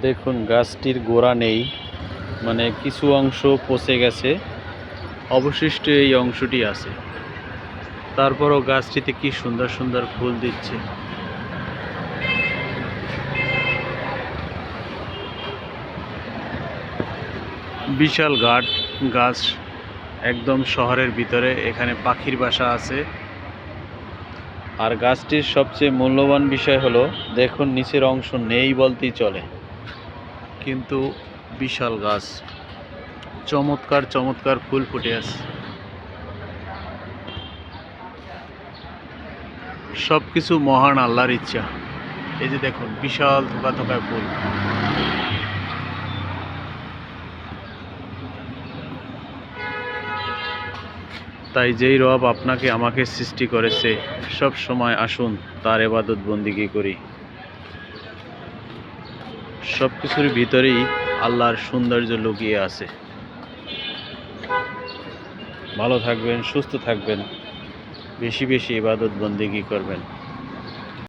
দেখুন গাছটির গোড়া নেই, মানে কিছু অংশ পচে গেছে, অবশিষ্ট এই অংশটি আছে। তারপরও গাছটিতে কি সুন্দর সুন্দর ফুল দিচ্ছে। বিশাল গাছ, একদম শহরের ভিতরে। এখানে পাখির বাসা আছে। আর গাছটির সবচেয়ে মূল্যবান বিষয় হলো, দেখুন নিচের অংশ নেই বলতেই চলে, কিন্তু বিশাল গাছ, চমৎকার চমৎকার ফুল ফুটে আছে। সবকিছু মহান আল্লাহর ইচ্ছা। এই যে দেখুন বিশাল থোকা থোকা ফুল। তাই যেই রব আপনাকে আমাকে সৃষ্টি করেছে, সব সময় আসুন তার ইবাদত বন্দিগি করি। সব কিছুর ভিতরেই আল্লাহর সৌন্দর্য লুকিয়ে আছে। ভালো থাকবেন, সুস্থ থাকবেন, বেশি বেশি ইবাদত বন্দিগি করবেন।